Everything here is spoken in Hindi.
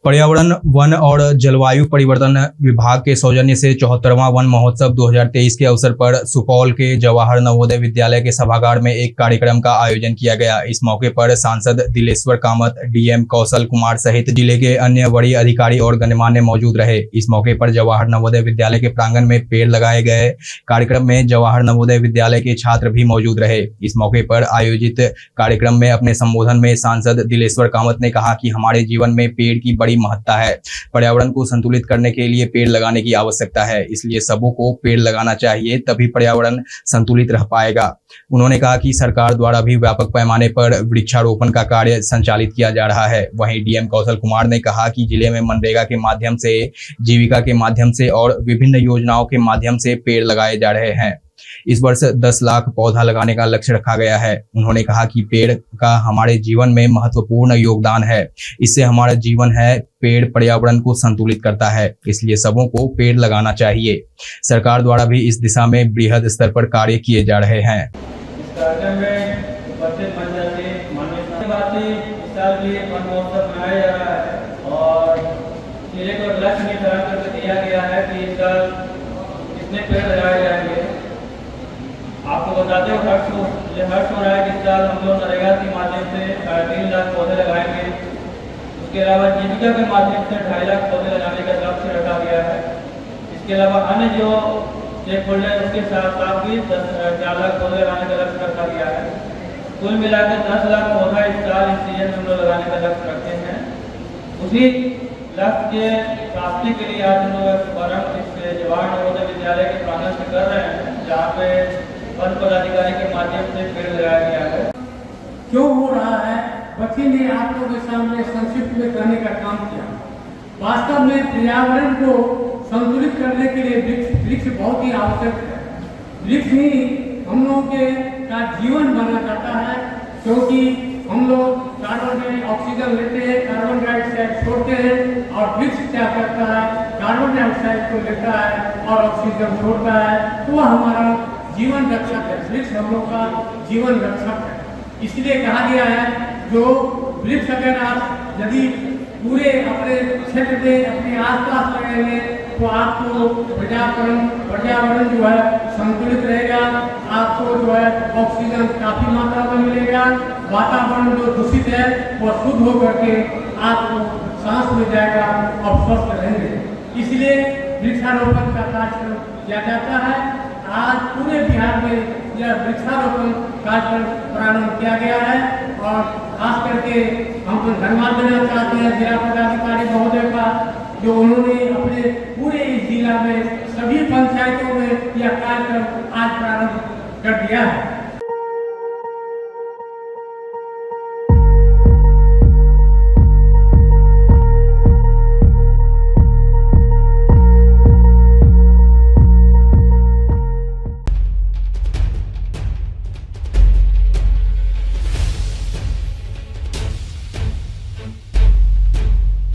पर्यावरण, वन और जलवायु परिवर्तन विभाग के सौजन्य से 74वां वन महोत्सव 2023 के अवसर पर सुपौल के जवाहर नवोदय विद्यालय के सभागार में एक कार्यक्रम का आयोजन किया गया। इस मौके पर सांसद दिलेश्वर कामत, डीएम कौशल कुमार सहित जिले के अन्य वरीय अधिकारी और गणमान्य मौजूद रहे। इस मौके पर जवाहर नवोदय विद्यालय के प्रांगण में पेड़ लगाए गए। कार्यक्रम में जवाहर नवोदय विद्यालय के छात्र भी मौजूद रहे। इस मौके पर आयोजित कार्यक्रम में अपने संबोधन में सांसद दिलेश्वर कामत ने कहा कि हमारे जीवन में पेड़ की बड़ी महत्ता है। पर्यावरण को संतुलित करने के लिए पेड़ लगाने की आवश्यकता है, इसलिए सबों को पेड़ लगाना चाहिए, तभी पर्यावरण संतुलित रह पाएगा। उन्होंने कहा कि सरकार द्वारा भी व्यापक पैमाने पर वृक्षारोपण का कार्य संचालित किया जा रहा है। वहीं डीएम कौशल कुमार ने कहा कि जिले में मनरेगा के माध्यम से, जीविका के माध्यम से और विभिन्न योजनाओं के माध्यम से पेड़ लगाए जा रहे हैं। इस वर्ष 10 लाख पौधा लगाने का लक्ष्य रखा गया है। उन्होंने कहा कि पेड़ का हमारे जीवन में महत्वपूर्ण योगदान है। इससे हमारा जीवन है। पेड़ पर्यावरण को संतुलित करता है, इसलिए सबों को पेड़ लगाना चाहिए। सरकार द्वारा भी इस दिशा में बृहद स्तर पर कार्य किए जा रहे हैं। इस कार्यक्रम में उपस्थित मंडल के माननीय वन महोत्सव मनाया जा रहा है और जिले को लक्ष्य निर्धारित करके दिया गया है कि इस साल कितने पेड़ लगाए जाएंगे। आपको बताते हो हर्ष हो रहा है कि इस साल हम लोग नरेगा के माध्यम से 3.5 लाख पौधे लगाएंगे। उसके अलावा जीविका के माध्यम से 2.5 लाख पौधे लगाने का लक्ष्य रखा गया है। इसके अलावा अन्य जो स्टेक होल्डर उसके साथ भी 4 लाख पौधे लगाने का लक्ष्य रखा गया है। कुल मिलाकर 10 लाख पौधा इस साल इस सीजन में हम लोग लगाने का लक्ष्य रखते हैं। उसी लक्ष्य के प्राप्ति के लिए आज हम लोग शुभारंभ इस जवाहर नवोदय विद्यालय के प्रांगण से कर रहे हैं, जहाँ पे वन पदाधिकारी के माध्यम से पेड़ लगाया गया है। क्यों हो रहा है, बच्चे ने आप लोगों के सामने संक्षिप्त में कहने का काम किया। वास्तव में पर्यावरण को संतुलित करने के लिए वृक्ष बहुत ही आवश्यक है। वृक्ष ही हम लोगों के का जीवन बना जाता है, क्योंकि हम लोग कार्बन में ऑक्सीजन लेते हैं, कार्बन डाइऑक्साइड छोड़ते हैं और वृक्ष क्या करता है, कार्बन डाइऑक्साइड को लेता है और ऑक्सीजन छोड़ता है। तो हमारा जीवन रक्षक है। वृक्ष हम लोग का जीवन रक्षक है। इसलिए कहा गया है जो वृक्ष अगर आप यदि पूरे अपने क्षेत्र में अपने आसपास लगाएंगे तो आपको पर्यावरण जो है संतुलित रहेगा। आपको जो है ऑक्सीजन काफी मात्रा में मिलेगा। वातावरण जो दूषित है वो शुद्ध होकर के आपको सांस में जाएगा और स्वस्थ रहेंगे। इसलिए वृक्षारोपण का कार्यक्रम किया जाता है। आज पूरे बिहार में यह वृक्षारोपण कार्यक्रम प्रारंभ किया गया है और खास करके हम धन्यवाद देना चाहते हैं जिला पदाधिकारी महोदय का, जो उन्होंने अपने पूरे इस जिला में सभी पंचायतों में यह कार्यक्रम आज प्रारंभ कर दिया है।